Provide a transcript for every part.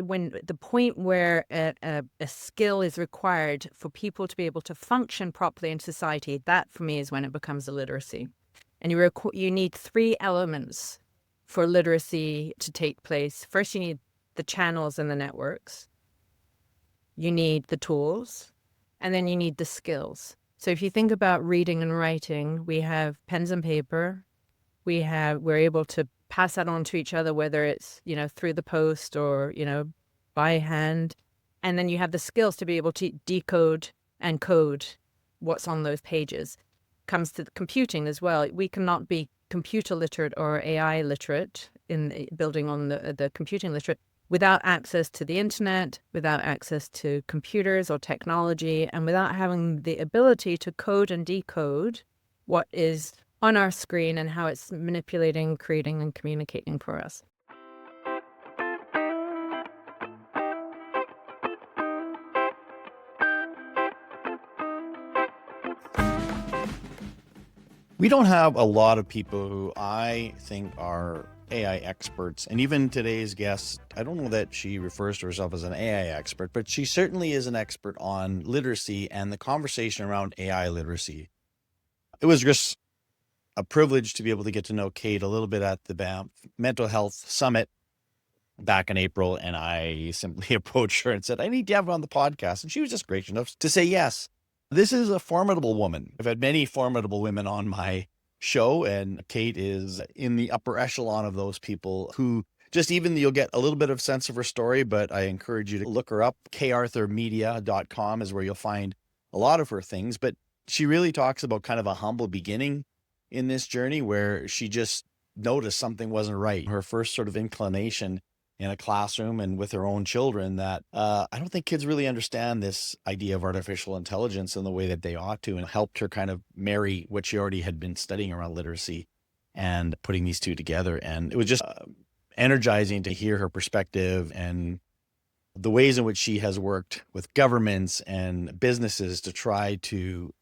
when the point where a skill is required for people to be able to function properly in society, that for me is when it becomes a literacy. And you need three elements for literacy to take place. First, you need the channels and the networks. You need the tools, and then you need the skills. So if you think about reading and writing, we have pens and paper. We're able to pass that on to each other, whether it's, through the post or, by hand. And then you have the skills to be able to decode and code what's on those pages. Comes to the computing as well. We cannot be computer literate or AI literate in building on the computing literate without access to the internet, without access to computers or technology, and without having the ability to code and decode what is on our screen and how it's manipulating, creating, and communicating for us. We don't have a lot of people who I think are AI experts. And even today's guest, I don't know that she refers to herself as an AI expert, but she certainly is an expert on literacy and the conversation around AI literacy. It was just a privilege to be able to get to know Kate a little bit at the Banff Mental Health Summit back in April. And I simply approached her and said, I need to have her on the podcast. And she was just gracious enough to say yes. This is a formidable woman. I've had many formidable women on my show, and Kate is in the upper echelon of those people who just even you'll get a little bit of sense of her story, but I encourage you to look her up. karthurmedia.com is where you'll find a lot of her things. But she really talks about kind of a humble beginning in this journey where she just noticed something wasn't right. Her first sort of inclination in a classroom and with her own children that I don't think kids really understand this idea of artificial intelligence in the way that they ought to, and helped her kind of marry what she already had been studying around literacy and putting these two together. And it was just energizing to hear her perspective and the ways in which she has worked with governments and businesses to try to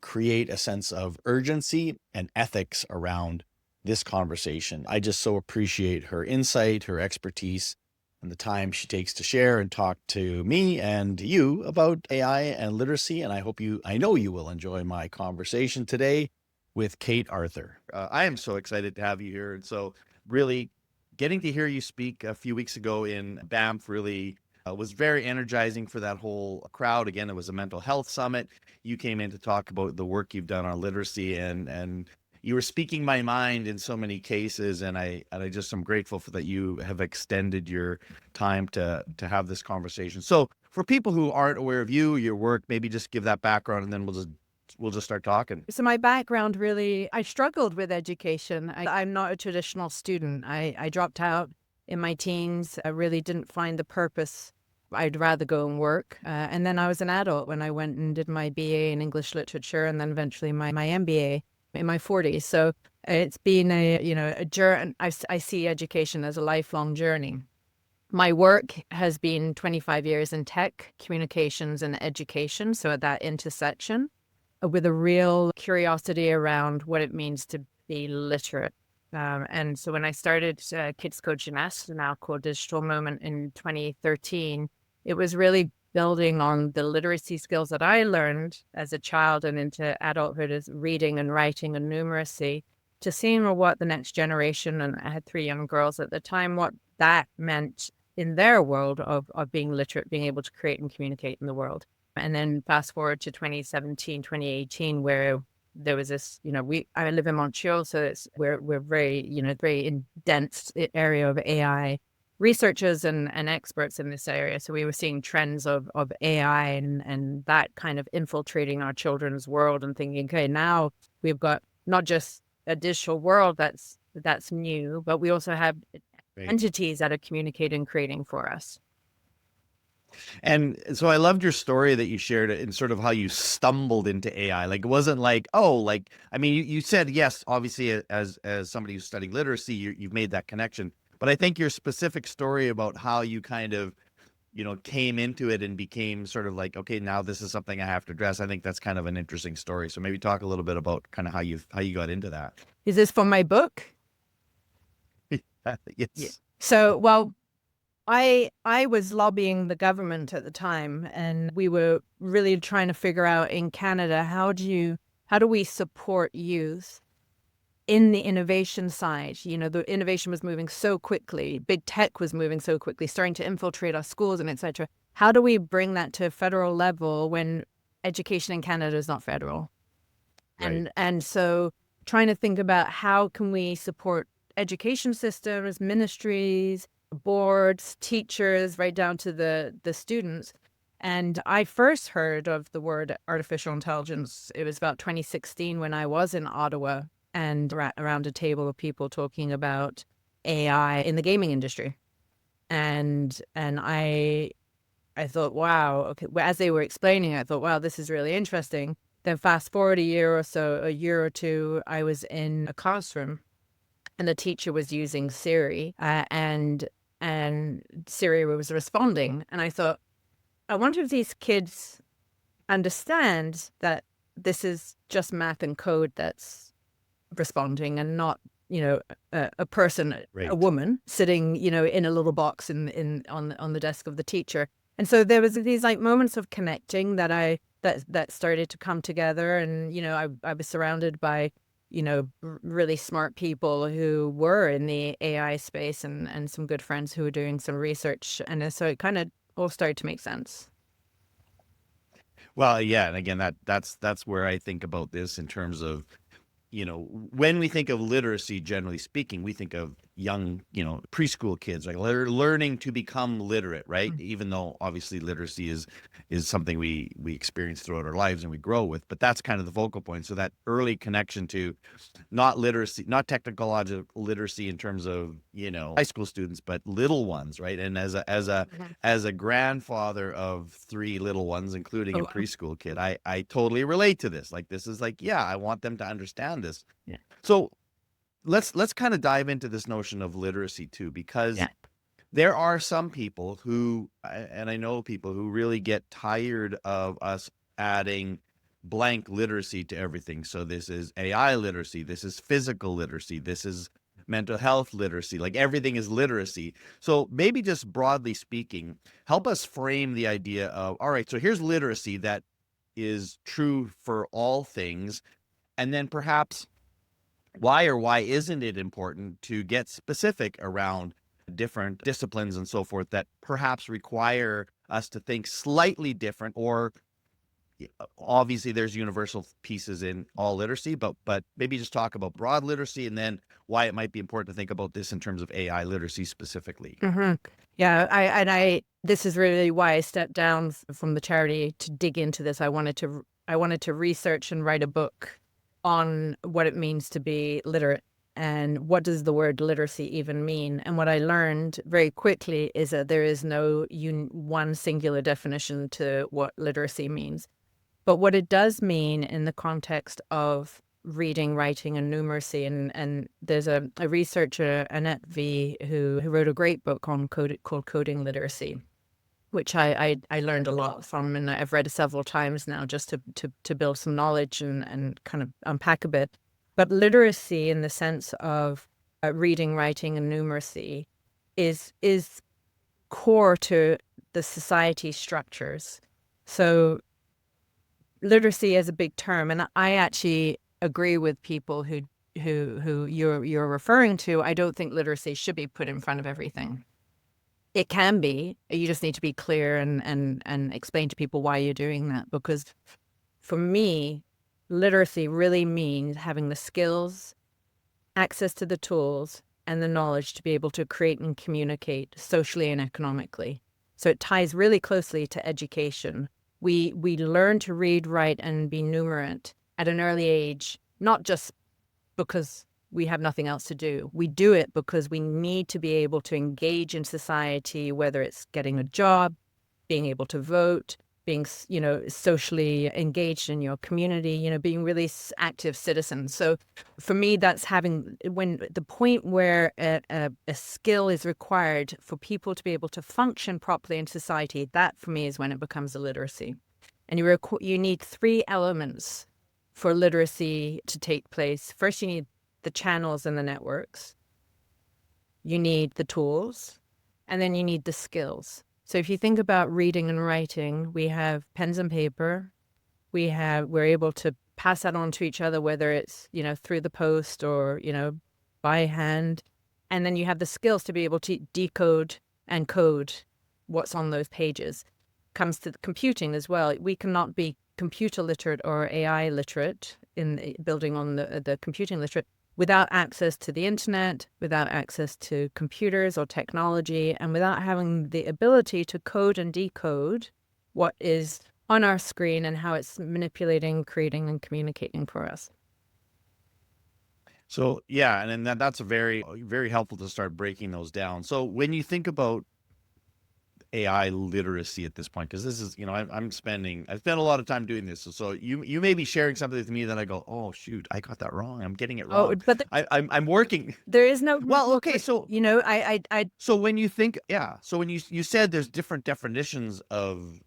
create a sense of urgency and ethics around this conversation. I just so appreciate her insight, her expertise, and the time she takes to share and talk to me and you about AI and literacy. And I know you will enjoy my conversation today with Kate Arthur. I am so excited to have you here. And so really getting to hear you speak a few weeks ago in Banff really was very energizing for that whole crowd. Again, it was a mental health summit. You came in to talk about the work you've done on literacy, and you were speaking my mind in so many cases, and I just am grateful for that you have extended your time to have this conversation. So for people who aren't aware of you, your work, maybe just give that background, and then we'll just start talking. So my background really, I struggled with education. I'm not a traditional student. I dropped out in my teens. I really didn't find the purpose. I'd rather go and work. And then I was an adult when I went and did my BA in English literature, and then eventually my MBA. In my 40s. So it's been a journey. I see education as a lifelong journey. My work has been 25 years in tech, communications, and education. So at that intersection, with a real curiosity around what it means to be literate. And so when I started Kids Coaching Us, now called Digital Moment, in 2013, it was really building on the literacy skills that I learned as a child and into adulthood as reading and writing and numeracy, to seeing what the next generation, and I had 3 young girls at the time, what that meant in their world of being literate, being able to create and communicate in the world. And then fast forward to 2017, 2018, where there was this, I live in Montreal, so we're very, very in dense area of AI researchers and experts in this area. So we were seeing trends of AI and that kind of infiltrating our children's world, and thinking, okay, now we've got not just a digital world that's new, but we also have entities that are communicating and creating for us. And so I loved your story that you shared and sort of how you stumbled into AI. Like, it wasn't like, you said, yes, obviously as somebody who's studying literacy, you've made that connection. But I think your specific story about how you kind of, came into it and became sort of like, okay, now this is something I have to address. I think that's kind of an interesting story. So maybe talk a little bit about kind of how you got into that. Is this from my book? Yes. Yeah. So, well, I was lobbying the government at the time, and we were really trying to figure out in Canada, how do we support youth in the innovation side? The innovation was moving so quickly. Big tech was moving so quickly, starting to infiltrate our schools and etc. How do we bring that to a federal level when education in Canada is not federal? Right. And so trying to think about how can we support education systems, ministries, boards, teachers, right down to the students. And I first heard of the word artificial intelligence. It was about 2016 when I was in Ottawa and around a table of people talking about AI in the gaming industry. And I thought, wow, okay. As they were explaining, I thought, wow, this is really interesting. Then fast forward a year or two, I was in a classroom and the teacher was using Siri, and Siri was responding. And I thought, I wonder if these kids understand that this is just math and code that's responding, and not, a person, a Right. woman sitting, in a little box on the desk of the teacher. And so there was these like moments of connecting that started to come together. And I was surrounded by really smart people who were in the AI space, and some good friends who were doing some research, and so it kind of all started to make sense. Well, yeah, and again, that's where I think about this in terms of, when we think of literacy, generally speaking, we think of young, preschool kids, like learning to become literate, right? Mm. Even though obviously literacy is something we experience throughout our lives and we grow with, but that's kind of the focal point. So that early connection to not literacy, not technological literacy in terms of, high school students, but little ones, right? And Mhm. as a grandfather of three little ones, including Oh, a wow. preschool kid, I totally relate to this. Like, this is like, yeah, I want them to understand this. Yeah. So let's kind of dive into this notion of literacy too, because Yeah. there are some people who, and I know people who really get tired of us adding blank literacy to everything. So this is AI literacy, this is physical literacy, this is mental health literacy, like everything is literacy. So maybe just broadly speaking, help us frame the idea of, all right, so here's literacy that is true for all things. And then perhaps why or why isn't it important to get specific around different disciplines and so forth that perhaps require us to think slightly different, or obviously there's universal pieces in all literacy, but maybe just talk about broad literacy and then why it might be important to think about this in terms of AI literacy specifically. Hmm. Yeah, I this is really why I stepped down from the charity to dig into this. I wanted to research and write a book on what it means to be literate, and what does the word literacy even mean. And what I learned very quickly is that there is no one singular definition to what literacy means. But what it does mean in the context of reading, writing, and numeracy, and there's a researcher, Annette V, who wrote a great book on called Coding Literacy, which I learned a lot from, and I've read it several times now just to build some knowledge and kind of unpack a bit. But literacy, in the sense of reading, writing, and numeracy, is core to the society structures. So literacy is a big term, and I actually agree with people who you're referring to. I don't think literacy should be put in front of everything. It can be. You just need to be clear and explain to people why you're doing that. Because for me, literacy really means having the skills, access to the tools, and the knowledge to be able to create and communicate socially and economically. So it ties really closely to education. We learn to read, write, and be numerate at an early age, not just because we have nothing else to do. We do it because we need to be able to engage in society, whether it's getting a job, being able to vote, being, socially engaged in your community, being really active citizens. So for me, that's when the point where a skill is required for people to be able to function properly in society, that for me is when it becomes a literacy. And you need three elements for literacy to take place. First, you need the channels and the networks. You need the tools, And then you need the skills. So if you think about reading and writing, we have pens and paper. We're able to pass that on to each other, whether it's, through the post or, by hand. And then you have the skills to be able to decode and code what's on those pages. Comes to the computing as well. We cannot be computer literate or AI literate in building on the computing literate without access to the internet, without access to computers or technology, and without having the ability to code and decode what is on our screen and how it's manipulating, creating, and communicating for us. So yeah, and then that's a very, very helpful to start breaking those down. So when you think about AI literacy at this point, because this is, I've spent a lot of time doing this. So you may be sharing something with me that I go, oh shoot, I got that wrong. I'm getting it wrong. But I'm working. There is no. Well, okay, so I. So when you think, so when you said there's different definitions of,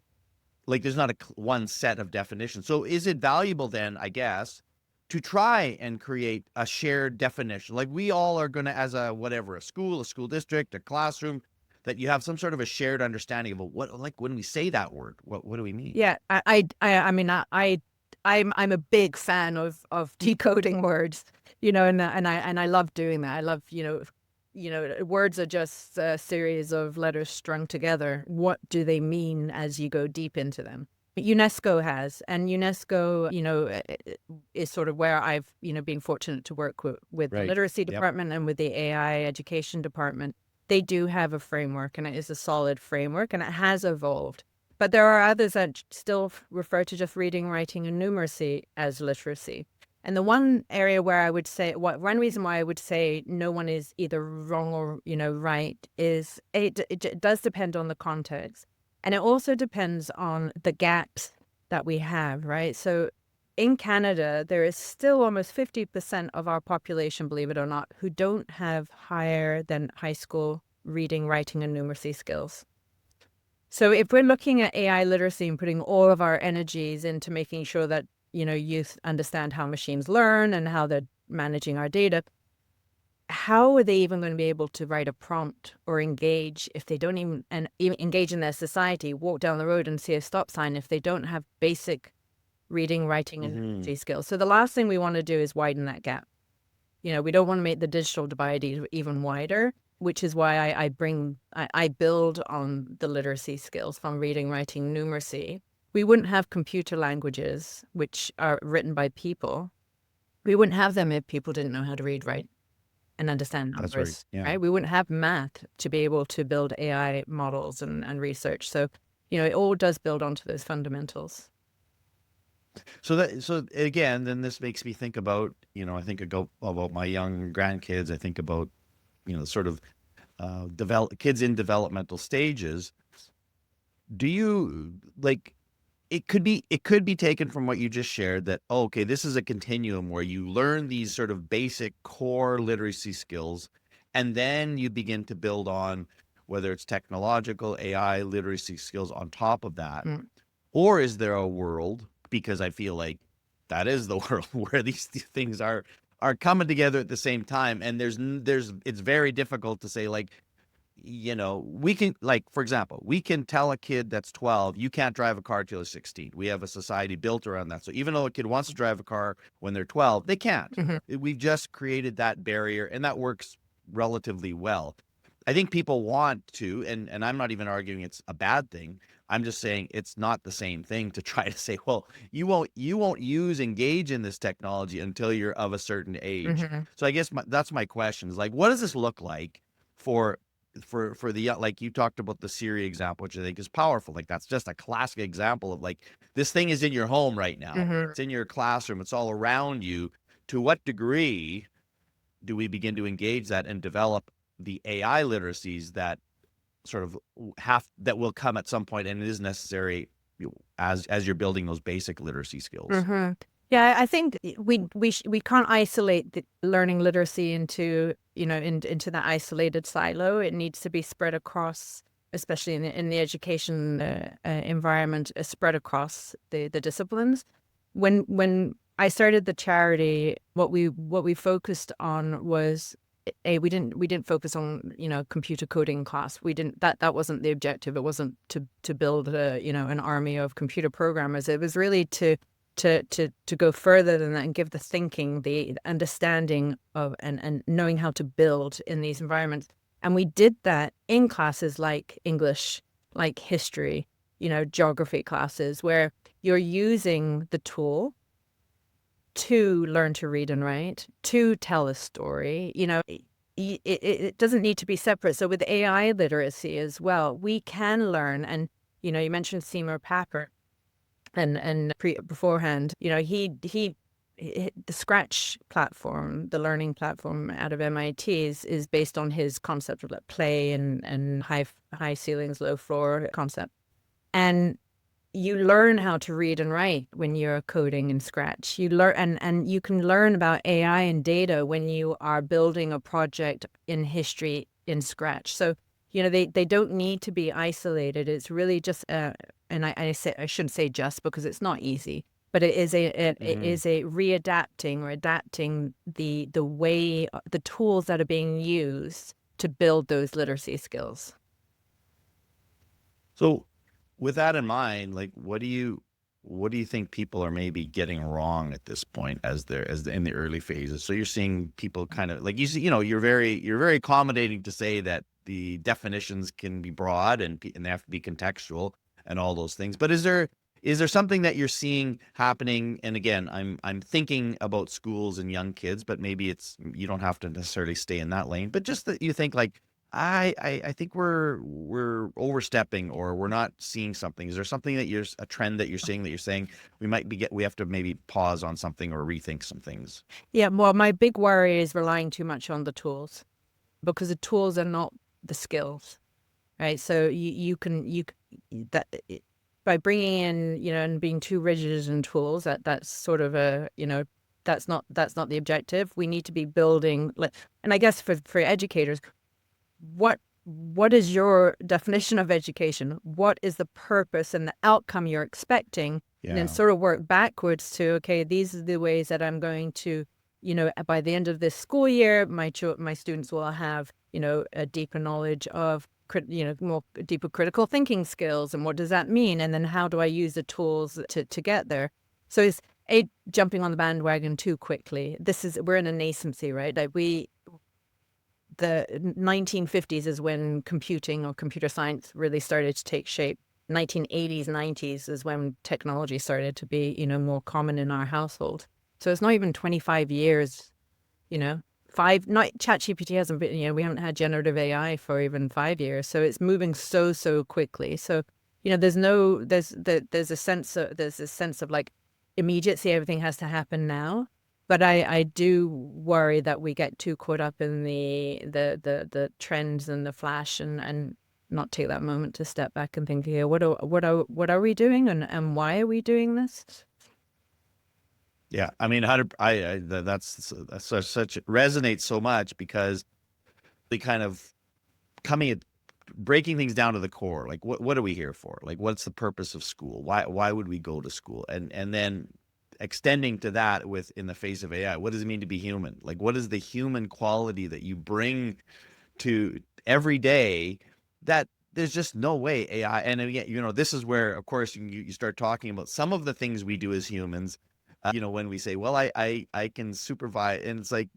like, there's not one set of definitions. So is it valuable then, I guess, to try and create a shared definition? Like we all are going to, as a school district, a classroom, that you have some sort of a shared understanding of what, like when we say that word, what do we mean? Yeah, I'm a big fan of decoding words, and I love doing that. I love, words are just a series of letters strung together. What do they mean as you go deep into them? UNESCO has, and UNESCO, is sort of where I've, been fortunate to work with the literacy department and with the AI education department. They do have a framework, and it is a solid framework, and it has evolved. But there are others that still refer to just reading, writing, and numeracy as literacy. And the one area where I would say, one reason why I would say no one is either wrong or, right, is it does depend on the context. And it also depends on the gaps that we have, right? So in Canada, there is still almost 50% of our population, believe it or not, who don't have higher than high school reading, writing, and numeracy skills. So if we're looking at AI literacy and putting all of our energies into making sure that, youth understand how machines learn and how they're managing our data, how are they even going to be able to write a prompt or engage if they don't even engage in their society, walk down the road and see a stop sign if they don't have basic reading, writing, and numeracy skills? So the last thing we want to do is widen that gap. We don't want to make the digital divide even wider, which is why I build on the literacy skills from reading, writing, numeracy. We wouldn't have computer languages, which are written by people. We wouldn't have them if people didn't know how to read, write, and understand numbers. That's right. Yeah. Right? We wouldn't have math to be able to build AI models and research. So, it all does build onto those fundamentals. So again, then this makes me think about, I think about my young grandkids. I think about, sort of kids in developmental stages. Do you it could be taken from what you just shared that, okay, this is a continuum where you learn these sort of basic core literacy skills, and then you begin to build on whether it's technological AI literacy skills on top of that. Or is there a world, because I feel like that is the world where these things are coming together at the same time, and it's very difficult to say, like, we can, like, for example, we can tell a kid that's 12, you can't drive a car till they're 16. We have a society built around that. So even though a kid wants to drive a car when they're 12, they can't. We've just created that barrier, and that works relatively well. I think people want to, and I'm not even arguing it's a bad thing. I'm just saying it's not the same thing to try to say, well, you won't engage in this technology until you're of a certain age. So I guess that's my question is, like, what does this look like for the, like you talked about the Siri example, which I think is powerful. Like, that's just a classic example of, like, this thing is in your home right now. It's in your classroom. It's all around you. To what degree do we begin to engage that and develop the AI literacies that sort of that will come at some point, and it is necessary as you're building those basic literacy skills? Yeah, I think we can't isolate the learning literacy into into that isolated silo. It needs to be spread across, especially in the education environment, spread across the disciplines. When I started the charity, what we focused on was we didn't focus on, computer coding class. We didn't, that wasn't the objective. It wasn't to build an army of computer programmers. It was really to go further than that and give the thinking, the understanding of, and knowing how to build in these environments. And we did that in classes like English, like history, geography classes, where you're using the tool to learn to read and write, to tell a story. It doesn't need to be separate. So with AI literacy as well, we can learn. And, you mentioned Seymour Papert and beforehand, the Scratch platform, the learning platform out of MIT is based on his concept of like play and high ceilings, low floor concept. And you learn how to read and write when you're coding in Scratch. You learn, and you can learn about AI and data when you are building a project in history in Scratch. So, they don't need to be isolated. It's really just, and I shouldn't say just, because it's not easy, but it is it is a readapting or adapting the way, the tools that are being used to build those literacy skills. So with that in mind, like, what do you think people are maybe getting wrong at this point in the early phases? So you're seeing people kind of like, you're very accommodating to say that the definitions can be broad and they have to be contextual and all those things. But is there something that you're seeing happening? And again, I'm thinking about schools and young kids, but maybe you don't have to necessarily stay in that lane, but just that you think like, I think we're overstepping, or we're not seeing something. Is there something a trend that you're seeing that you're saying we have to maybe pause on something or rethink some things? Yeah, well, my big worry is relying too much on the tools, because the tools are not the skills, right? So by bringing in, and being too rigid in tools, that's sort of that's not the objective. We need to be building, and I guess for educators, what is your definition of education? What is the purpose and the outcome you're expecting? Yeah. And then sort of work backwards to, okay, these are the ways that I'm going to, by the end of this school year, my students will have, a deeper knowledge of, more deeper critical thinking skills. And what does that mean? And then how do I use the tools to get there? So it's jumping on the bandwagon too quickly. We're in a nascency, right? Like the 1950s is when computing or computer science really started to take shape. 1980s, 90s is when technology started to be, more common in our household. So it's not even 25 years, not ChatGPT hasn't been, we haven't had generative AI for even 5 years. So it's moving so quickly. So, there's a sense of like immediacy. Everything has to happen now. But I do worry that we get too caught up in the trends and the flash and not take that moment to step back and think, what are we doing, and why are we doing this? Yeah, I mean, that's such resonates so much, because they kind of breaking things down to the core. Like, what are we here for? Like, what's the purpose of school? Why would we go to school? And then extending to that in the face of AI, what does it mean to be human? Like, what is the human quality that you bring to every day that there's just no way AI? And again, this is where, of course, you start talking about some of the things we do as humans. When we say, well, I can supervise, and it's like,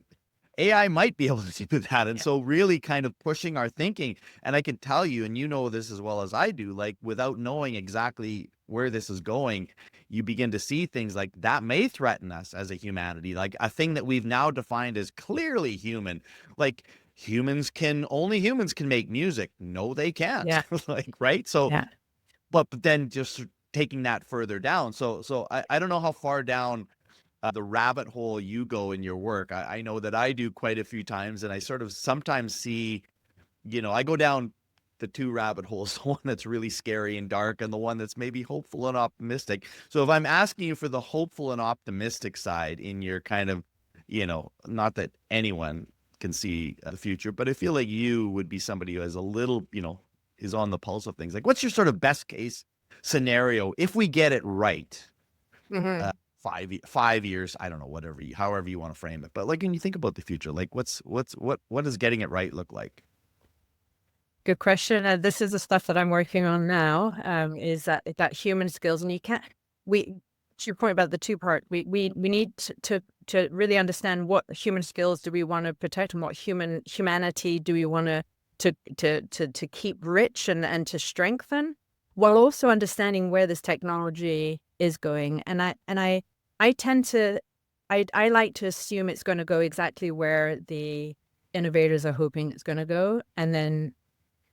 AI might be able to do that. And so really kind of pushing our thinking. And I can tell you, and this as well as I do, like, without knowing exactly where this is going, you begin to see things like that may threaten us as a humanity, like a thing that we've now defined as clearly human. Like, only humans can make music. No, they can't. Yeah. Like, right. So, yeah. but then just taking that further down. So I don't know how far down the rabbit hole you go in your work. I know that I do quite a few times, and I sort of sometimes see, I go down the two rabbit holes, the one that's really scary and dark, and the one that's maybe hopeful and optimistic. So if I'm asking you for the hopeful and optimistic side in your kind of, not that anyone can see the future, but I feel like you would be somebody who has a little, is on the pulse of things. Like, what's your sort of best case scenario if we get it right? five years, I don't know, whatever however you want to frame it. But like when you think about the future, like what does getting it right look like? Good question. This is the stuff that I'm working on now. Is that human skills, and you can't. We to your point about the two part. We need to really understand what human skills do we want to protect, and what humanity do we want to keep rich and to strengthen, while also understanding where this technology is going. And I tend to I like to assume it's going to go exactly where the innovators are hoping it's going to go, and then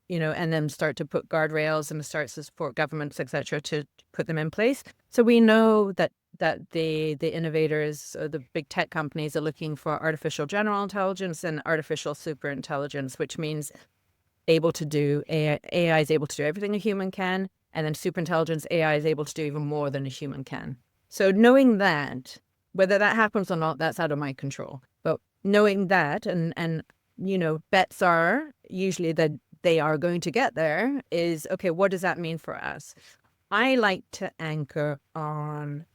and then start to put guardrails and start to support governments, et cetera, to put them in place. So we know that the innovators, or the big tech companies, are looking for artificial general intelligence and artificial super intelligence, which means able to do AI is able to do everything a human can, and then super intelligence AI is able to do even more than a human can. So knowing that, whether that happens or not, that's out of my control. But knowing that, and bets are usually that they are going to get there, is okay, what does that mean for us? I like to anchor on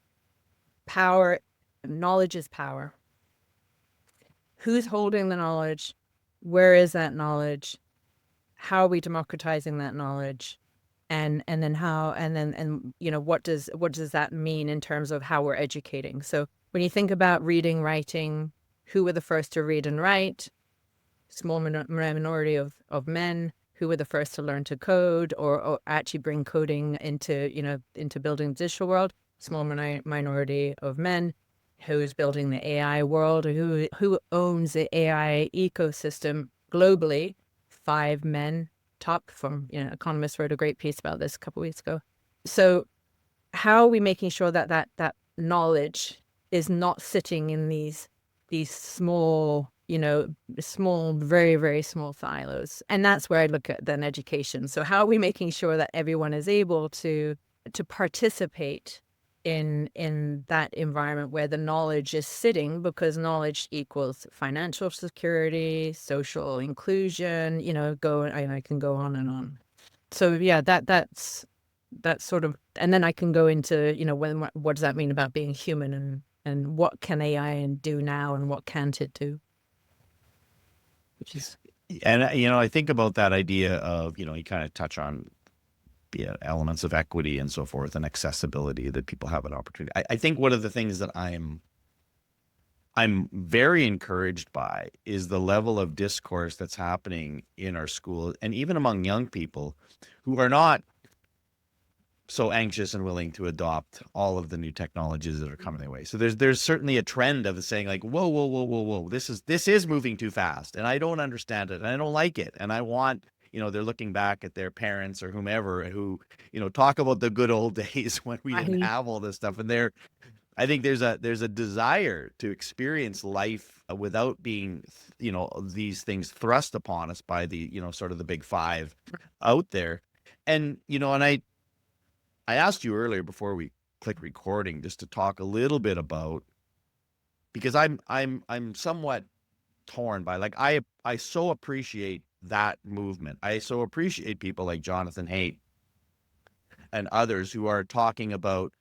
power. Knowledge is power. Who's holding the knowledge? Where is that knowledge? How are we democratizing that knowledge? And then how, and then what does that mean in terms of how we're educating? So when you think about reading, writing, who were the first to read and write? Small minority of men. Who were the first to learn to code, or actually bring coding into building the digital world? Small minority of men. Who's building the AI world, or who owns the AI ecosystem globally? 5 men top. From Economist wrote a great piece about this a couple of weeks ago. So how are we making sure that knowledge is not sitting in these small, very, very small silos? And that's where I look at then education. So how are we making sure that everyone is able to participate in that environment where the knowledge is sitting, because knowledge equals financial security, social inclusion, I can go on and on. So yeah, that's sort of, and then I can go into, what does that mean about being human, and what can AI do now, and what can't it do? Which is, And I think about that idea of, you kind of touch on elements of equity and so forth, and accessibility, that people have an opportunity. I think one of the things that I'm very encouraged by is the level of discourse that's happening in our schools, and even among young people who are not so anxious and willing to adopt all of the new technologies that are coming their way. So there's certainly a trend of saying like, whoa, this is moving too fast, and I don't understand it, and I don't like it, and I want, they're looking back at their parents or whomever who, talk about the good old days when we didn't have all this stuff. And I think there's a desire to experience life without being, these things thrust upon us by the, sort of the big five out there. And, and I asked you earlier before we click recording just to talk a little bit about, because I'm somewhat torn by, like, I so appreciate that movement. I so appreciate people like Jonathan Haidt and others who are talking about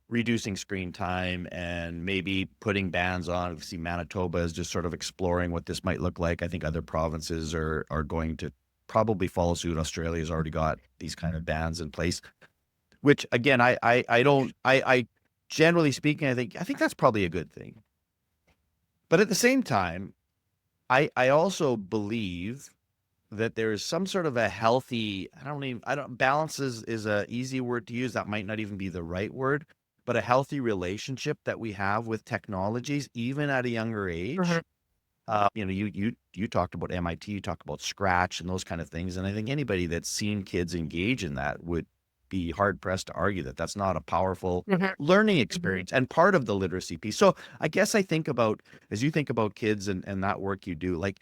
reducing screen time and maybe putting bans on. We see Manitoba is just sort of exploring what this might look like. I think other provinces are going to probably follow suit. Australia's already got these kind of bans in place, which again, I generally speaking, I think that's probably a good thing. But at the same time, I also believe that there is some sort of a healthy, balance is a easy word to use. That might not even be the right word, but a healthy relationship that we have with technologies, even at a younger age. You talked about MIT, you talked about Scratch and those kind of things. And I think anybody that's seen kids engage in that would be hard pressed to argue that that's not a powerful learning experience and part of the literacy piece. So I guess I think about, as you think about kids and that work you do, like,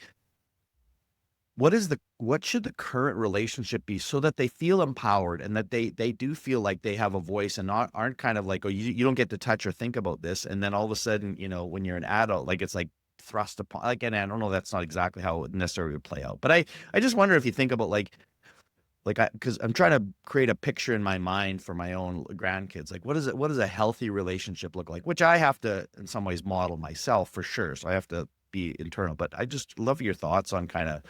what should the current relationship be so that they feel empowered and that they do feel like they have a voice and aren't kind of like, oh, you don't get to touch or think about this. And then all of a sudden, when you're an adult, like, it's like thrust upon, like, and I don't know, that's not exactly how it necessarily would play out. But I just wonder if you think about, like, like, because I'm trying to create a picture in my mind for my own grandkids. Like, what does a healthy relationship look like? Which I have to, in some ways, model myself for sure. So I have to be internal. But I just love your thoughts on kind of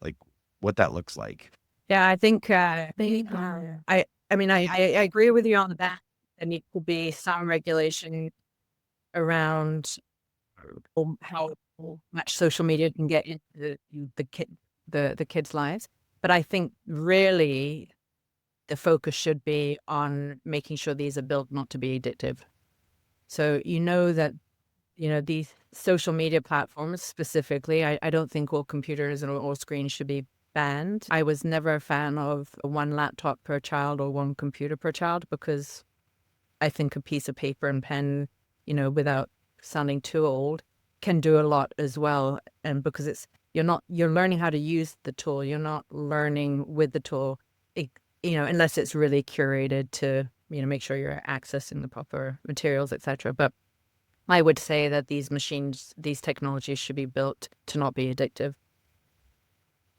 like what that looks like. Yeah, I think I mean I agree with you on that. There needs to be some regulation around how much social media can get into the kids' lives. But I think really the focus should be on making sure these are built not to be addictive. So that these social media platforms specifically, I don't think all computers and all screens should be banned. I was never a fan of one laptop per child or one computer per child, because I think a piece of paper and pen, without sounding too old, can do a lot as well. And because you're learning how to use the tool, you're not learning with the tool, unless it's really curated to, make sure you're accessing the proper materials, etc. But I would say that these technologies should be built to not be addictive.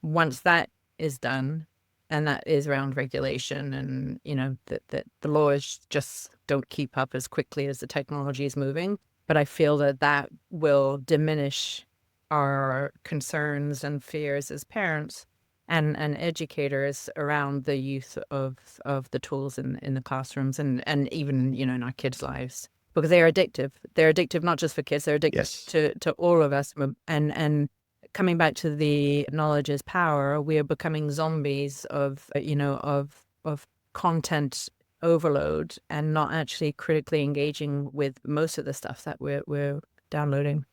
Once that is done, and that is around regulation, and that the laws just don't keep up as quickly as the technology is moving. But I feel that will diminish our concerns and fears as parents and educators around the use of the tools in the classrooms, and even in our kids' lives, because they are addictive. They're addictive not just for kids; they're addictive Yes. to all of us. And coming back to the knowledge is power, we are becoming zombies of content overload, and not actually critically engaging with most of the stuff that we're downloading.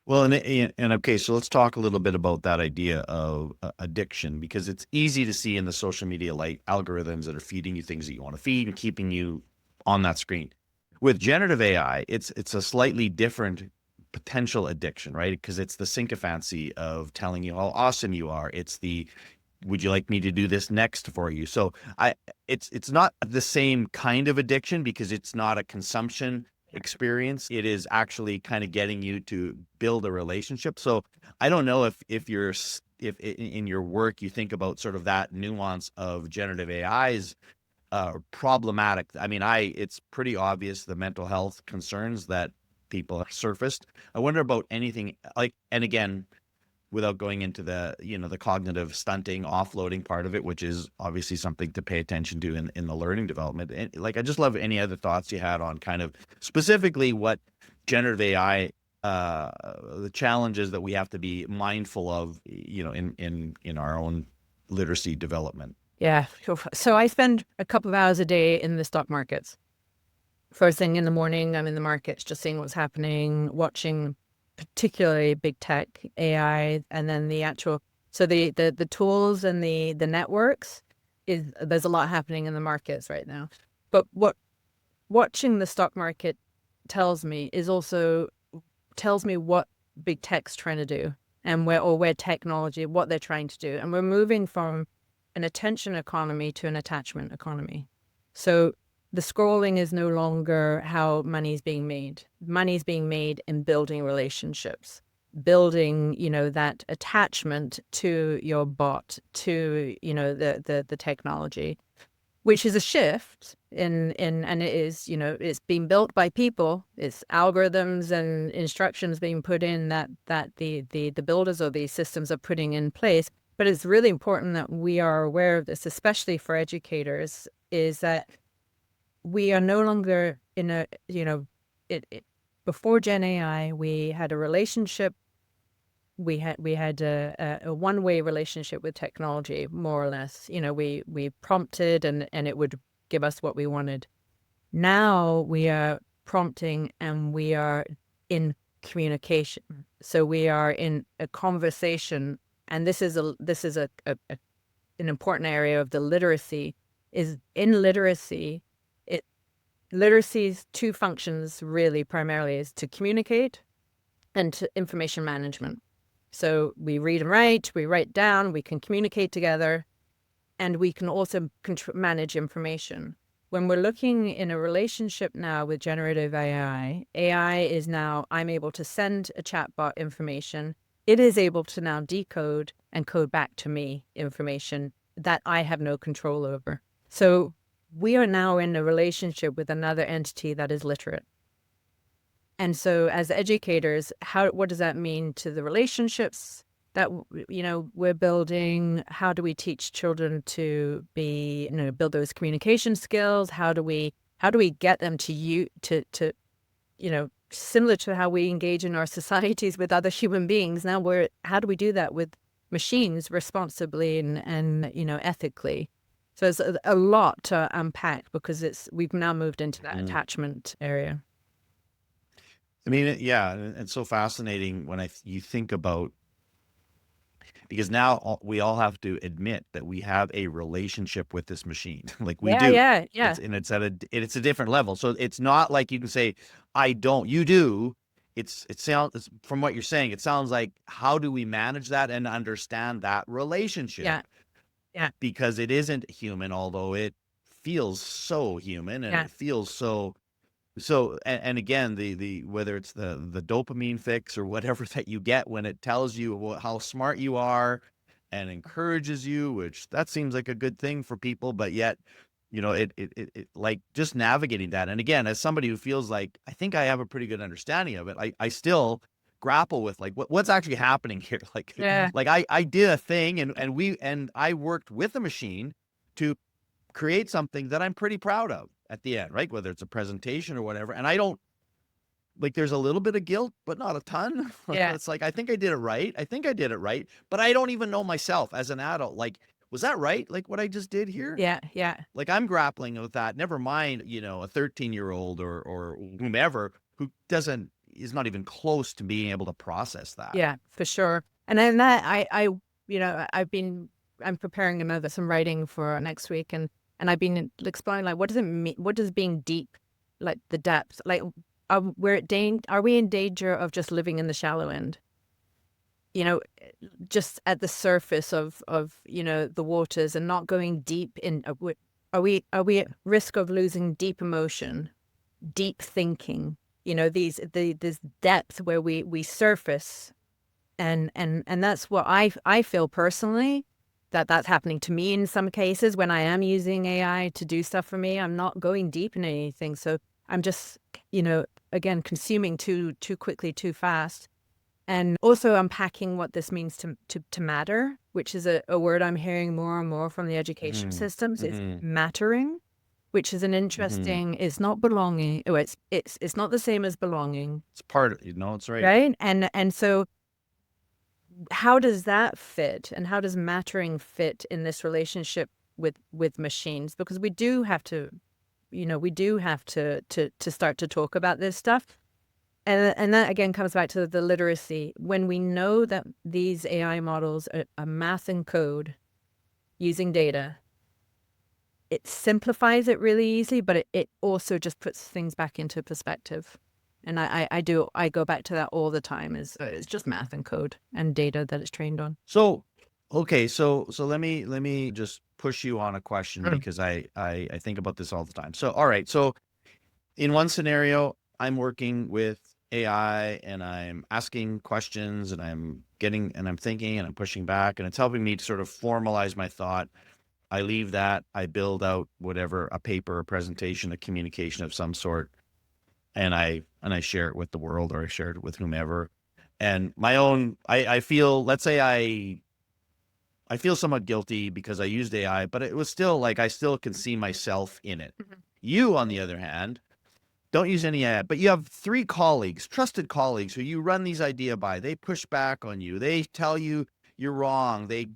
Well, and okay, so let's talk a little bit about that idea of addiction, because it's easy to see in the social media like algorithms that are feeding you things that you want to feed and keeping you on that screen. With generative AI, it's a slightly different potential addiction, right? Because it's the sycophancy of telling you how awesome you are. It's the, would you like me to do this next for you? So it's not the same kind of addiction, because it's not a consumption experience. It is actually kind of getting you to build a relationship. So I don't know if if in your work you think about sort of that nuance of generative AI's problematic. I mean, it's pretty obvious the mental health concerns that people have surfaced. I wonder about anything like, and again, without going into the the cognitive stunting, offloading part of it, which is obviously something to pay attention to in the learning development. And like, I just love any other thoughts you had on kind of specifically what generative AI, the challenges that we have to be mindful of, in our own literacy development. Yeah. So I spend a couple of hours a day in the stock markets. First thing in the morning, I'm in the markets, just seeing what's happening, watching particularly big tech, AI, and then the tools and the networks. There's a lot happening in the markets right now. But what watching the stock market tells me what big tech's trying to do, and where technology, what they're trying to do. And we're moving from an attention economy to an attachment economy. So the scrolling is no longer how money's being made. Money's being made in building relationships, building, that attachment to your bot, to, the technology, which is a shift and it is, it's being built by people. It's algorithms and instructions being put in that the builders of these systems are putting in place. But it's really important that we are aware of this, especially for educators, is that we are no longer in a, before Gen AI, we had a relationship. We had a one-way relationship with technology, more or less. We prompted and it would give us what we wanted. Now we are prompting and we are in communication. So we are in a conversation, and this is an important area of the literacy. Is in literacy, literacy's two functions really primarily is to communicate and to information management. So we read and write, we write down, we can communicate together, and we can also manage information. When we're looking in a relationship now with generative AI is now, I'm able to send a chatbot information. It is able to now decode and code back to me information that I have no control over. So we are now in a relationship with another entity that is literate. And so as educators, what does that mean to the relationships that, we're building? How do we teach children to be, build those communication skills? How do we get them similar to how we engage in our societies with other human beings? Now how do we do that with machines responsibly and ethically? So there's a lot to unpack because we've now moved into that attachment area. I mean, yeah, and it's so fascinating when you think about, because now we all have to admit that we have a relationship with this machine. Like we do. Yeah. It's a different level. So it's not like you can say, I don't, you do. It sounds, from what you're saying, it sounds like, how do we manage that and understand that relationship? Yeah. Because it isn't human, although it feels so human, and it feels so, and again, the whether it's the dopamine fix or whatever that you get when it tells you how smart you are and encourages you, which that seems like a good thing for people, but yet, it like just navigating that. And again, as somebody who feels like I think I have a pretty good understanding of it, I still grapple with like what's actually happening here. Like, like I did a thing, and I worked with a machine to create something that I'm pretty proud of at the end, right? Whether it's a presentation or whatever. And I don't, like, there's a little bit of guilt, but not a ton. It's like, I think I did it right. But I don't even know myself as an adult. Like, was that right? Like what I just did here? Yeah. Like I'm grappling with that. Never mind, a 13-year-old or whomever who is not even close to being able to process that. Yeah, for sure. And then that I'm preparing some writing for next week, and I've been exploring like what does it mean? What does being deep, like the depth, like are we in danger of just living in the shallow end? Just at the surface of the waters and not going deep in. Are we at risk of losing deep emotion, deep thinking? This depth where we surface, and that's what I feel personally, that's happening to me in some cases when I am using AI to do stuff for me. I'm not going deep in anything, so I'm just again consuming too quickly, too fast, and also unpacking what this means to matter, which is a word I'm hearing more and more from the education systems. It's mattering, which is an interesting. It's not belonging. Oh, it's not the same as belonging. It's part of, it's right. Right, and so how does that fit, and how does mattering fit in this relationship with machines? Because we do have to, start to talk about this stuff, and that again comes back to the literacy. When we know that these AI models are math and code using data, it simplifies it really easy, but it also just puts things back into perspective. And I go back to that all the time. It's just math and code and data that it's trained on. So, okay, so let me just push you on a question, because I think about this all the time. So, all right, so in one scenario, I'm working with AI and I'm asking questions and I'm thinking and I'm pushing back, and it's helping me to sort of formalize my thought. I leave that, I build out whatever, a paper, a presentation, a communication of some sort, and I share it with the world, or I share it with whomever. And my own, I feel, let's say I feel somewhat guilty because I used AI, but it was still like, I still can see myself in it. You, on the other hand, don't use any AI, but you have 3 colleagues, trusted colleagues, who you run these ideas by. They push back on you. They tell you you're wrong. They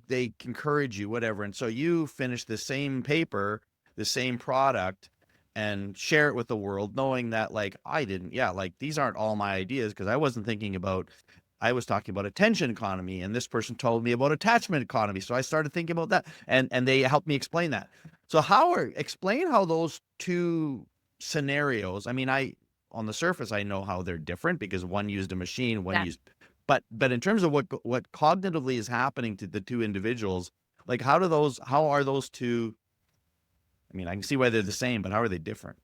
encourage you, whatever. And so you finish the same paper, the same product, and share it with the world, knowing that, like, like, these aren't all my ideas, because I was talking about attention economy, and this person told me about attachment economy. So I started thinking about that, and they helped me explain that. So explain how those 2 scenarios, I mean, on the surface, I know how they're different because one used a machine, one used, but in terms of what cognitively is happening to the 2 individuals, like, how are those 2? I mean, I can see why they're the same, but how are they different?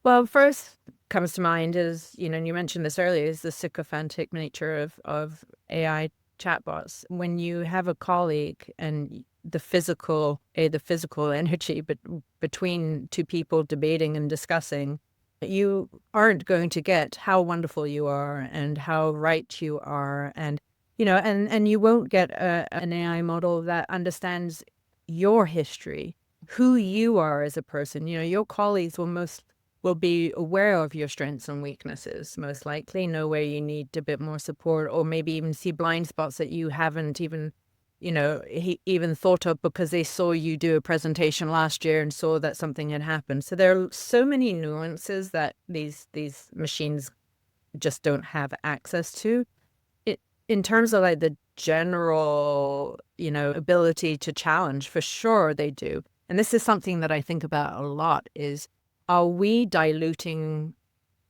Well, first comes to mind is, and you mentioned this earlier, is the sycophantic nature of AI chatbots. When you have a colleague and the physical energy, but between two people debating and discussing, you aren't going to get how wonderful you are and how right you are. And, and you won't get an AI model that understands your history, who you are as a person. Your colleagues will be aware of your strengths and weaknesses, most likely know where you need a bit more support, or maybe even see blind spots that you haven't even he even thought of because they saw you do a presentation last year and saw that something had happened. So there are so many nuances that these machines just don't have access to. In terms of like the general, ability to challenge, for sure they do. And this is something that I think about a lot is, are we diluting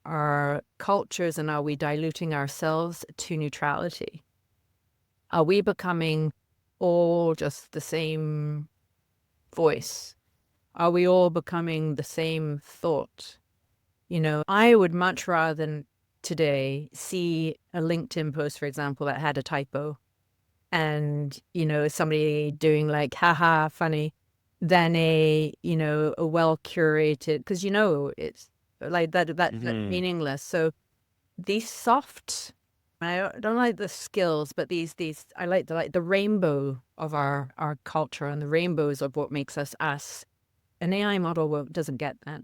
our cultures and are we diluting ourselves to neutrality? Are we becoming all just the same voice? Are we all becoming the same thought? I would much rather than today see a LinkedIn post, for example, that had a typo and, somebody doing like, haha, funny, than a well curated, because, it's like that's meaningless. So these soft, I don't like the skills, but these I like the rainbow of our culture and the rainbows of what makes us us. An AI model doesn't get that,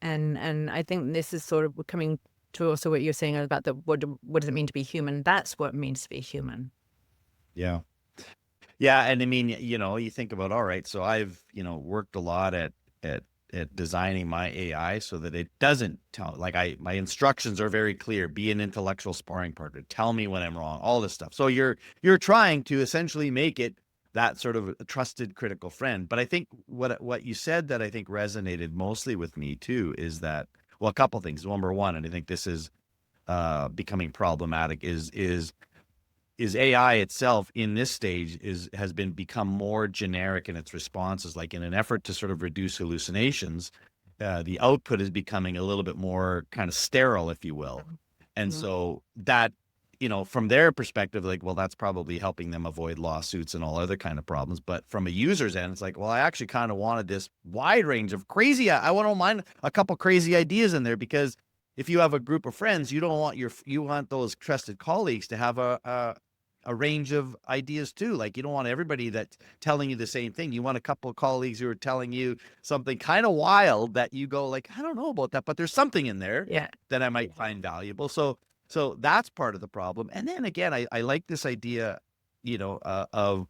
and I think this is sort of coming to also what you're saying about what does it mean to be human? That's what it means to be human. Yeah. Yeah, and I mean, you think about, all right, so I've, worked a lot at designing my AI so that it doesn't tell, like my instructions are very clear, be an intellectual sparring partner, tell me when I'm wrong, all this stuff. So you're trying to essentially make it that sort of a trusted critical friend. But I think what you said that I think resonated mostly with me too is that, well, a couple things. Number one, and I think this is becoming problematic, is AI itself in this stage has become more generic in its responses. Like in an effort to sort of reduce hallucinations, the output is becoming a little bit more kind of sterile, if you will. And so that, from their perspective, like, well, that's probably helping them avoid lawsuits and all other kind of problems. But from a user's end, it's like, well, I actually kind of wanted this wide range of crazy. I don't mind a couple crazy ideas in there, because if you have a group of friends, you don't want you want those trusted colleagues to have a range of ideas too. Like, you don't want everybody that's telling you the same thing. You want a couple of colleagues who are telling you something kind of wild that you go like, I don't know about that, but there's something in there that I might find valuable. So that's part of the problem. And then again, I like this idea, of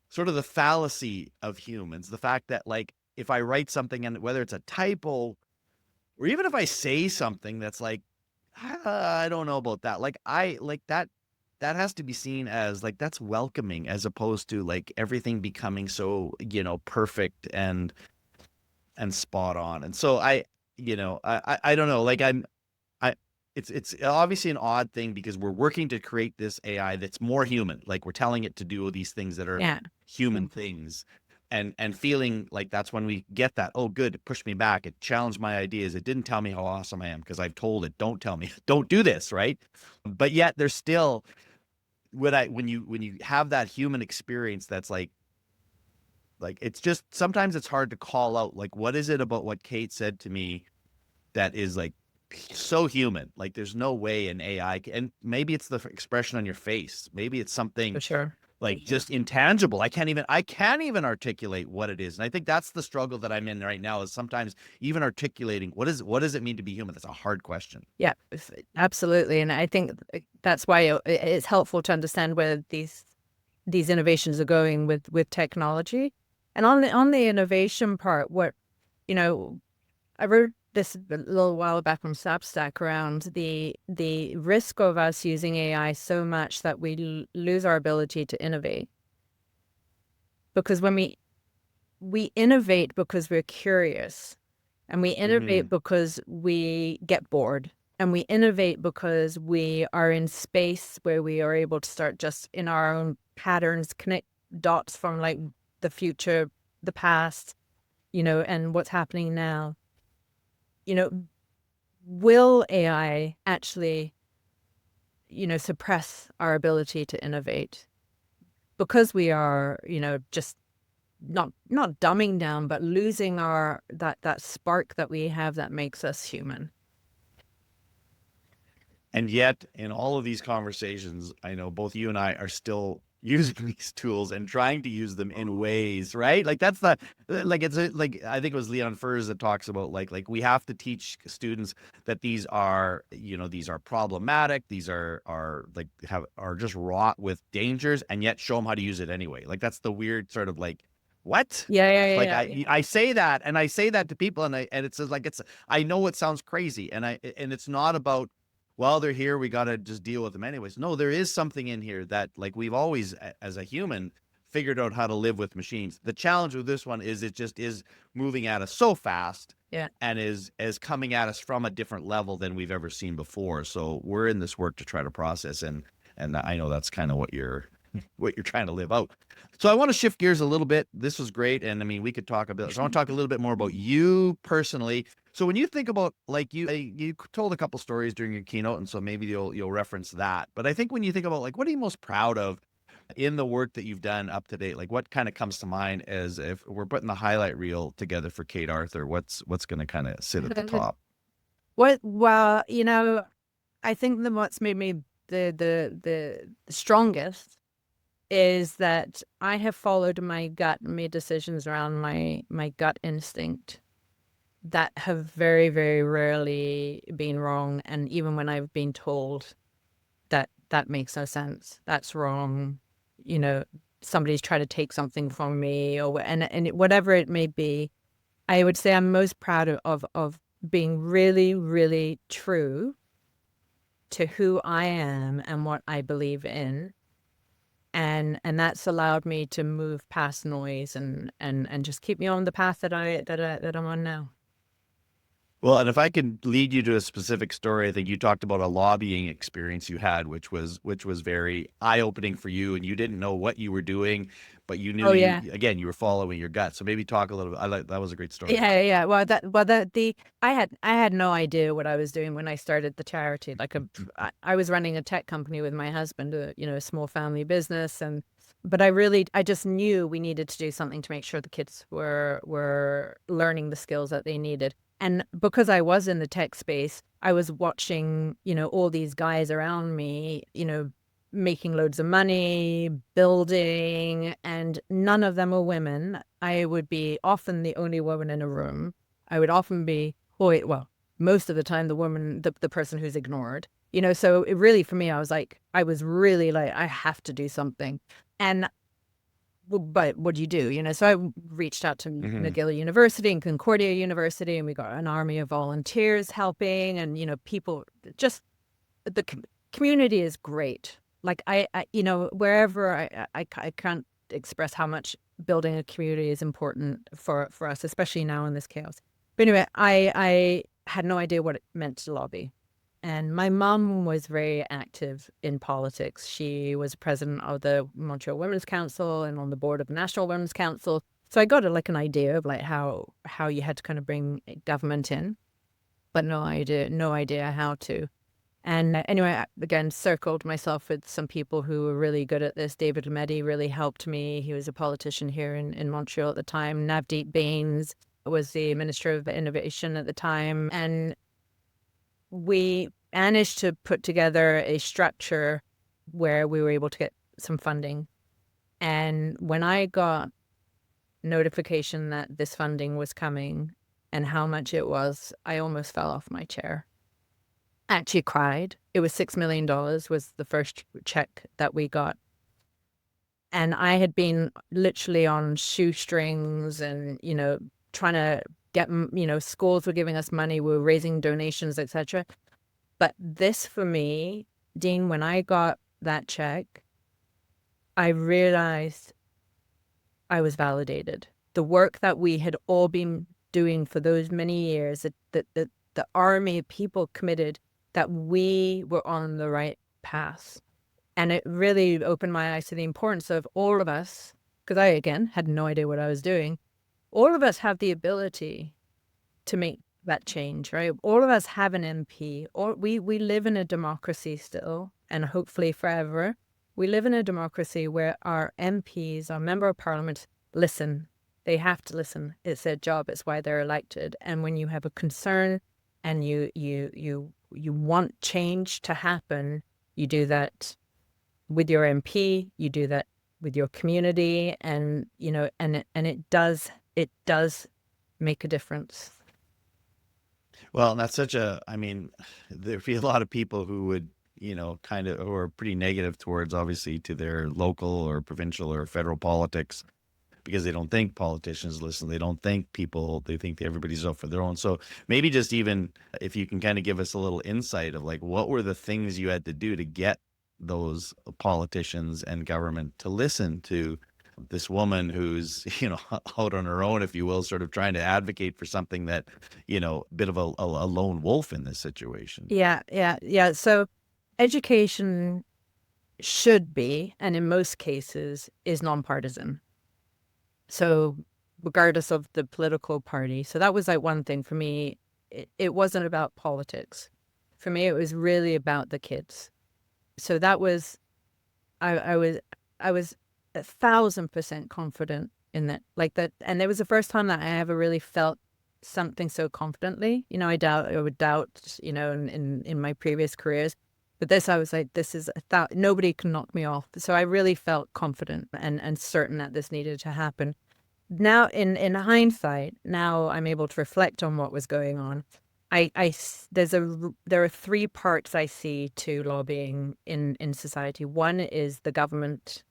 sort of the fallacy of humans, the fact that, like, if I write something, and whether it's a typo or even if I say something that's like, I don't know about that. Like, I like that has to be seen as like, that's welcoming, as opposed to like everything becoming so, perfect and spot on. And so I don't know, like I it's obviously an odd thing, because we're working to create this AI that's more human. Like, we're telling it to do these things that are human things, and feeling like that's when we get that, oh, good, it pushed me back, it challenged my ideas, it didn't tell me how awesome I am because I've told it, don't tell me, don't do this, right? But yet there's still, when you have that human experience, that's like it's just, sometimes it's hard to call out, like, what is it about what Kate said to me that is like so human? Like, there's no way an AI and maybe it's the expression on your face, maybe it's something For sure. like just intangible. I can't even articulate what it is. And I think that's the struggle that I'm in right now, is sometimes even articulating what does it mean to be human? That's a hard question. Yeah, absolutely. And I think that's why it's helpful to understand where these innovations are going with technology. And on the innovation part, I wrote this a little while back from Substack around the risk of us using AI so much that we lose our ability to innovate. Because when we innovate because we're curious, and we innovate because we get bored, and we innovate because we are in space where we are able to start just in our own patterns, connect dots from like the future, the past, and what's happening now. Will AI actually, suppress our ability to innovate? because we are, just not dumbing down, but losing our that spark that we have that makes us human. And yet, in all of these conversations, I know both you and I are still using these tools and trying to use them in ways, right? Like that's the like like I think it was Leon Furs that talks about like we have to teach students that these are these are problematic, these are just wrought with dangers, and yet show them how to use it anyway. Like that's the weird sort of like what? Like I say that, and I say that to people, and it's like I know it sounds crazy, and it's not about, well, they're here, we got to just deal with them anyways. No, there is something in here that like we've always, as a human, figured out how to live with machines. The challenge with this one is it just is moving at us so fast, and is coming at us from a different level than we've ever seen before. So we're in this work to try to process, and I know that's kind of what you're trying to live out. So I want to shift gears a little bit. This was great, and I mean we could talk a bit. So I want to talk a little bit more about you personally. So when you think about, like, you told a couple stories during your keynote, and so maybe you'll reference that. But I think when you think about, like, what are you most proud of in the work that you've done up to date? Like, what kind of comes to mind as if we're putting the highlight reel together for Kate Arthur? What's going to kind of sit at the top? Well, I think what's made me the strongest is that I have followed my gut and made decisions around my gut instinct that have very, very rarely been wrong. And even when I've been told that makes no sense, that's wrong, somebody's trying to take something from me, and whatever it may be, I would say I'm most proud of being really, really true to who I am and what I believe in. And that's allowed me to move past noise and just keep me on the path that I'm on now. Well, and if I can lead you to a specific story, I think you talked about a lobbying experience you had, which was very eye-opening for you, and you didn't know what you were doing, but you knew you were following your gut. So maybe talk a little bit. That was a great story. Yeah. Well, I had no idea what I was doing when I started the charity. Like I was running a tech company with my husband, a small family business, but I just knew we needed to do something to make sure the kids were learning the skills that they needed. And because I was in the tech space, I was watching, all these guys around me, making loads of money, building, and none of them were women. I would be often the only woman in a room. I would often be, most of the time, the person who's ignored, so it really, for me, I was really like, I have to do something. And but what do you do? So I reached out to McGill University and Concordia University, and we got an army of volunteers helping, and people, just the community is great. Like I wherever I can't express how much building a community is important for us, especially now in this chaos. But anyway, I had no idea what it meant to lobby. And my mom was very active in politics. She was president of the Montreal Women's Council and on the board of the National Women's Council. So I got an idea of like how you had to kind of bring government in, but no idea how to. And anyway, I, again, circled myself with some people who were really good at this. David Meddy really helped me. He was a politician here in Montreal at the time. Navdeep Bains was the Minister of Innovation at the time. And we managed to put together a structure where we were able to get some funding. And when I got notification that this funding was coming and how much it was, I almost fell off my chair. Actually cried. It was $6 million was the first check that we got. And I had been literally on shoestrings and, trying to get, schools were giving us money, we were raising donations, etc. But this for me, Dean, when I got that check, I realized I was validated. The work that we had all been doing for those many years, that the army of people committed, that we were on the right path. And it really opened my eyes to the importance of all of us, because I, again, had no idea what I was doing. All of us have the ability to make that change, right? All of us have an MP, or we live in a democracy still, and hopefully forever. We live in a democracy where our MPs, our member of parliament, listen. They have to listen. It's their job. It's why they're elected. And when you have a concern and you want change to happen, you do that with your MP, you do that with your community, and it does make a difference. Well, that's such a, I mean, there'd be a lot of people who would, kind of, who are pretty negative towards, obviously, to their local or provincial or federal politics because they don't think politicians listen. They don't think people, they think everybody's out for their own. So maybe just even if you can kind of give us a little insight of like, what were the things you had to do to get those politicians and government to listen to this woman who's, out on her own, if you will, sort of trying to advocate for something that, a bit of a lone wolf in this situation. Yeah. So education should be, and in most cases, is nonpartisan. So regardless of the political party. So that was like one thing for me. It wasn't about politics. For me, it was really about the kids. So that was, I was 1,000% confident in that, like that. And it was the first time that I ever really felt something so confidently. I would doubt, in my previous careers. But this, I was like, this is nobody can knock me off. So I really felt confident and certain that this needed to happen. Now, in hindsight, now I'm able to reflect on what was going on. There are three parts I see to lobbying in society. One is the government.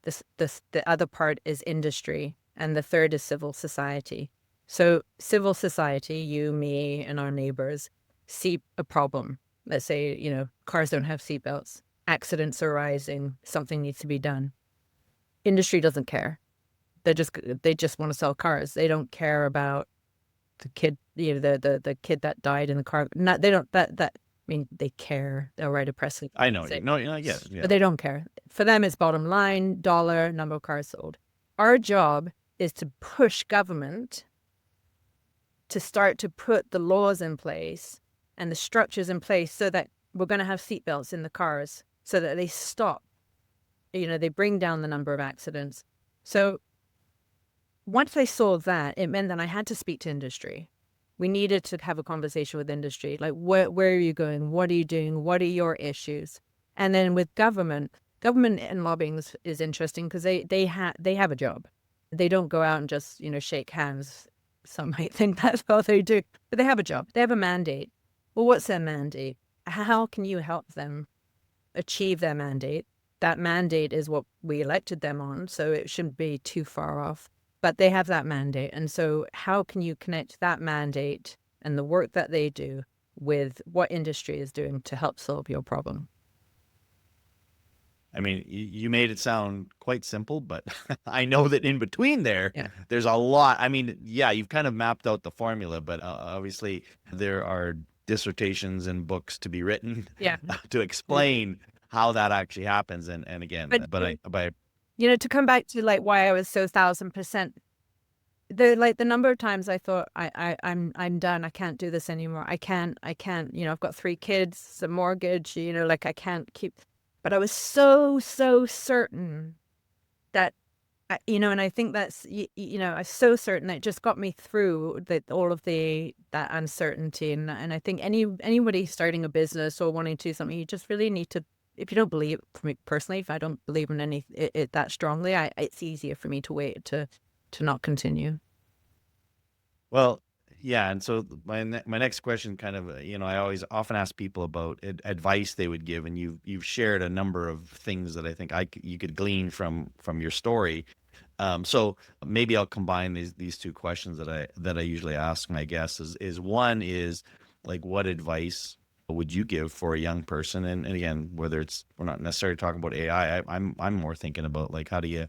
The other part is industry, and the third is civil society. So civil society, you, me, and our neighbors see a problem. Let's say, cars don't have seatbelts, accidents are rising, something needs to be done. Industry doesn't care. They just want to sell cars. They don't care about the kid, the kid that died in the car. Not they don't that I mean, they care. They'll write a press release. I know. No, yeah. But they don't care. For them, it's bottom line, dollar, number of cars sold. Our job is to push government to start to put the laws in place and the structures in place so that we're going to have seatbelts in the cars so that they stop. They bring down the number of accidents. So once I saw that, it meant that I had to speak to industry. We needed to have a conversation with industry. Like, where are you going? What are you doing? What are your issues? And then with government and lobbying is interesting because they have a job. They don't go out and just, shake hands. Some might think that's all they do, but they have a job. They have a mandate. Well, what's their mandate? How can you help them achieve their mandate? That mandate is what we elected them on, so it shouldn't be too far off. But they have that mandate. And so how can you connect that mandate and the work that they do with what industry is doing to help solve your problem? I mean, you made it sound quite simple, but I know that in between there, there's a lot. I mean, yeah, you've kind of mapped out the formula, but obviously there are dissertations and books to be written to explain how that actually happens. And again, to come back to like why I was so 1,000%, the number of times I thought I'm done. I can't do this anymore. I can't. I've got 3 kids, a mortgage. I can't keep. But I was so certain that, and I think that's I was so certain that it just got me through all of that uncertainty. And I think anybody starting a business or wanting to do something, you just really need to. If you don't believe, for me personally, if I don't believe in it that strongly, it's easier for me to wait to not continue. Well, yeah, and so my next question kind of, I always often ask people about advice they would give, and you've shared a number of things that I think you could glean from your story. So maybe I'll combine these two questions that I usually ask my guests. Is one is like, what advice would you give for a young person? And again, we're not necessarily talking about AI. I'm more thinking about like how do you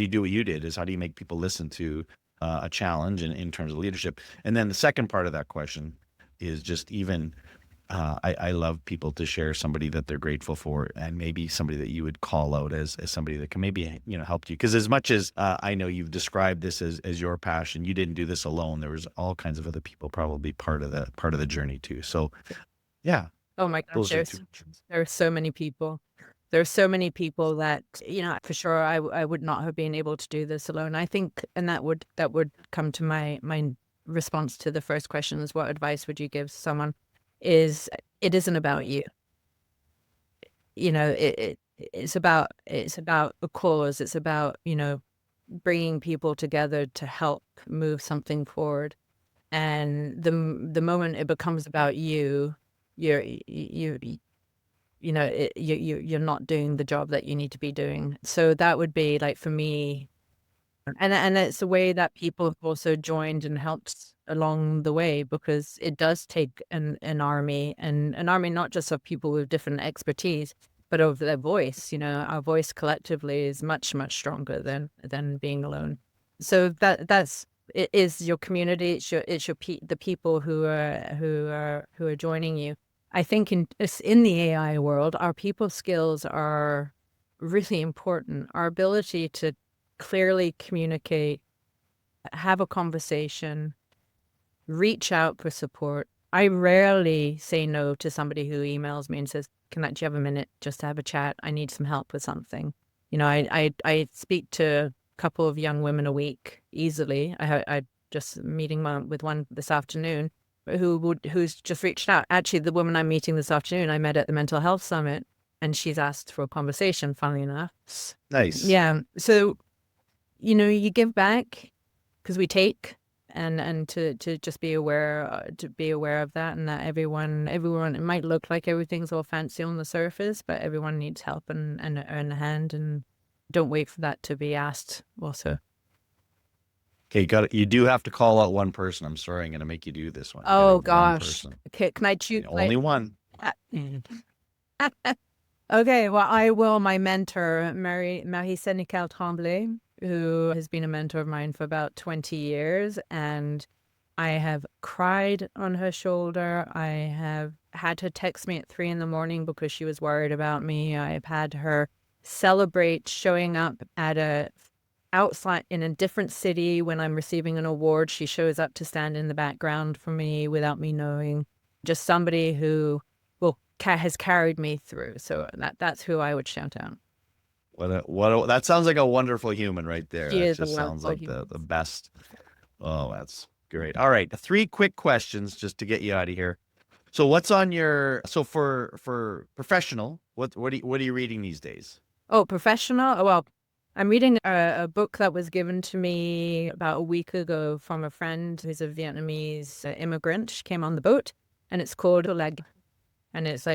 do what you did? Is how do you make people listen to a challenge in terms of leadership? And then the second part of that question is just even I love people to share somebody that they're grateful for, and maybe somebody that you would call out as somebody that can maybe help you. Because as much as I know you've described this as your passion, you didn't do this alone. There was all kinds of other people probably part of the journey too. So yeah. Oh my gosh, there are so many people. There are so many people that, for sure I would not have been able to do this alone. I think, and that would come to my response to the first question is, what advice would you give someone? Is it isn't about you. It's about a cause. It's about, bringing people together to help move something forward. And the moment it becomes about you, you're not doing the job that you need to be doing. So that would be like, for me, and it's a way that people have also joined and helped along the way, because it does take an army, and an army not just of people with different expertise, but of their voice. Our voice collectively is much, much stronger than being alone. So that's it is your community. It's the people who are joining you. I think in the AI world, our people skills are really important. Our ability to clearly communicate, have a conversation, reach out for support. I rarely say no to somebody who emails me and says, do you have a minute just to have a chat? I need some help with something. I speak to a couple of young women a week easily. I just meeting with one this afternoon who's just reached out. Actually, the woman I'm meeting this afternoon, I met at the Mental Health Summit, and she's asked for a conversation, funnily enough. Nice. Yeah. So, you give back because we take, and to just be aware of that, and that everyone, it might look like everything's all fancy on the surface, but everyone needs help and earn a hand, and don't wait for that to be asked also. Okay, you do have to call out one person. I'm sorry, I'm going to make you do this one. Oh gosh. Okay, can I choose? Only one. Okay, well, I will. My mentor, Marie Sénécal Tremblay, who has been a mentor of mine for about 20 years, and I have cried on her shoulder. I have had her text me at 3 a.m. because she was worried about me. I've had her celebrate showing up outside in a different city when I'm receiving an award. She shows up to stand in the background for me without me knowing. Just somebody who has carried me through. So that's who I would shout out. That sounds like a wonderful human right there. That just sounds like the best. Oh, that's great. All right, 3 quick questions just to get you out of here. So what's on for professional, what are you reading these days? Oh, professional? Well, I'm reading a book that was given to me about a week ago from a friend who's a Vietnamese immigrant. She came on the boat, and it's called Leg. And it's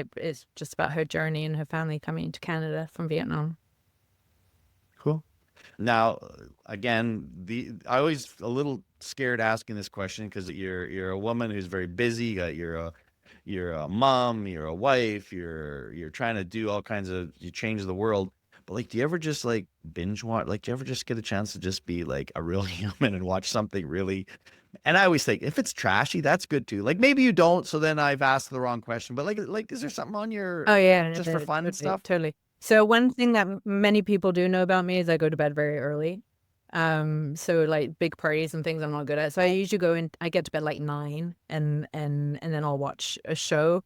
just about her journey and her family coming to Canada from Vietnam. Cool. Now, again, I always a little scared asking this question because you're a woman who's very busy. You're a mom. You're a wife. You're trying to do all kinds of. You change the world. But like, do you ever just like binge watch? Like, do you ever just get a chance to just be like a real human and watch something really? And I always think if it's trashy, that's good too. Like maybe you don't, so then I've asked the wrong question. But like, is there something on your? Oh yeah, just for fun totally, stuff. Totally. So one thing that many people do know about me is I go to bed very early. So like big parties and things I'm not good at. So I usually I get to bed like 9, and then I'll watch a show.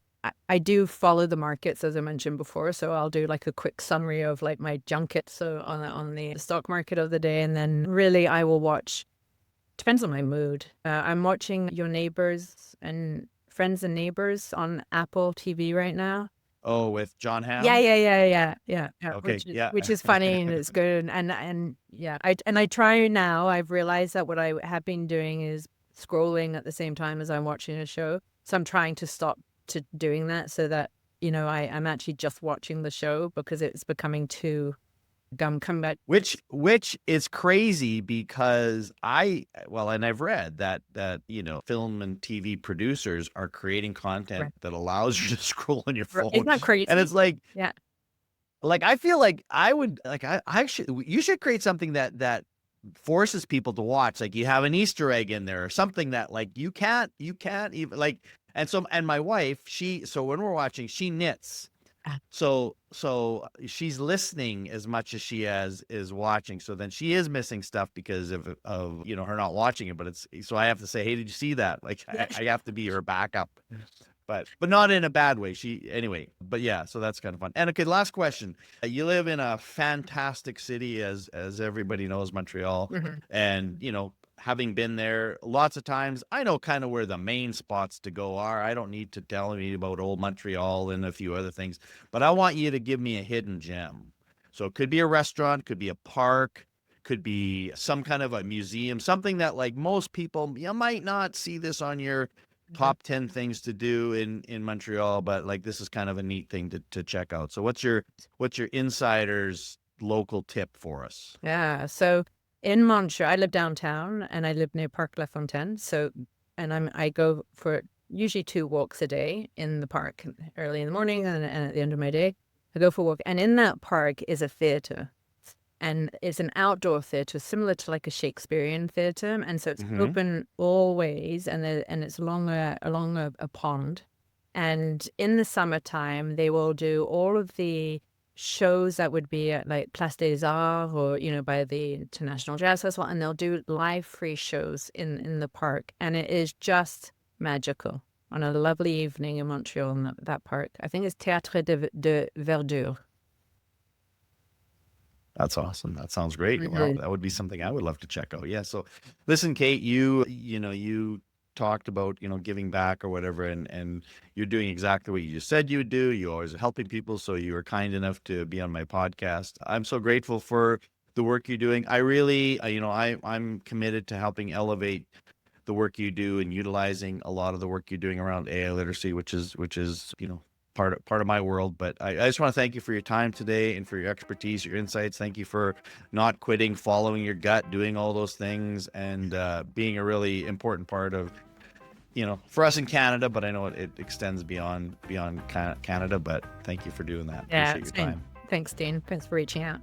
I do follow the markets, as I mentioned before, so I'll do like a quick summary of like my junket, so on the stock market of the day, and then really I will watch. Depends on my mood. I'm watching Your Neighbors and Friends and Neighbors on Apple TV right now. Oh, with John Hamm? Yeah. Okay, Which is funny and it's good. And yeah, I try now. I've realized that what I have been doing is scrolling at the same time as I'm watching a show. So I'm trying to stop to doing that, so that, I'm actually just watching the show, because it's becoming too come back. Which is crazy because and I've read that film and TV producers are creating content that allows you to scroll on your phone. Isn't that crazy? And it's like, yeah, like I feel like you should create something that forces people to watch. Like you have an Easter egg in there or something that like you can't even like. And my wife, so when we're watching, she knits. So she's listening as much as she is watching. So then she is missing stuff because of her not watching it. But so I have to say, hey, did you see that? Like I have to be her backup. but not in a bad way. Anyway, but yeah, so that's kind of fun. And okay, last question. You live in a fantastic city, as everybody knows, Montreal, Mhm. and having been there lots of times, I know kind of where the main spots to go are. I don't need to tell me about old Montreal and a few other things, but I want you to give me a hidden gem. So it could be a restaurant, could be a park, could be some kind of a museum, something that like most people, you might not see this on your top 10 things to do in Montreal, but like this is kind of a neat thing to check out. So what's your insider's local tip for us? Yeah. So in Montreal, I live downtown and I live near Parc La Fontaine. So, and I go for usually 2 walks a day in the park early in the morning and at the end of my day. I go for a walk. And in that park is a theater. And it's an outdoor theater similar to like a Shakespearean theater. And so it's Mm-hmm. open always and it's along a pond. And in the summertime, they will do all of the shows that would be at like Place des Arts or, by the International Jazz Festival. And they'll do live free shows in the park. And it is just magical on a lovely evening in Montreal in that park. I think it's Théâtre de Verdure. That's awesome. That sounds great. Well, Mhm. that would be something I would love to check out. Yeah. So listen, Kate, you talked about, giving back or whatever, and you're doing exactly what you just said you would do. You always are helping people. So you were kind enough to be on my podcast. I'm so grateful for the work you're doing. I really, I'm committed to helping elevate the work you do and utilizing a lot of the work you're doing around AI literacy, which is, part of my world. But I just want to thank you for your time today and for your expertise, your insights. Thank you for not quitting, following your gut, doing all those things, and being a really important part of, for us in Canada, but I know it extends beyond Canada. But thank you for doing that. Yeah, Appreciate your same. time. Thanks, Dean. Thanks for reaching out.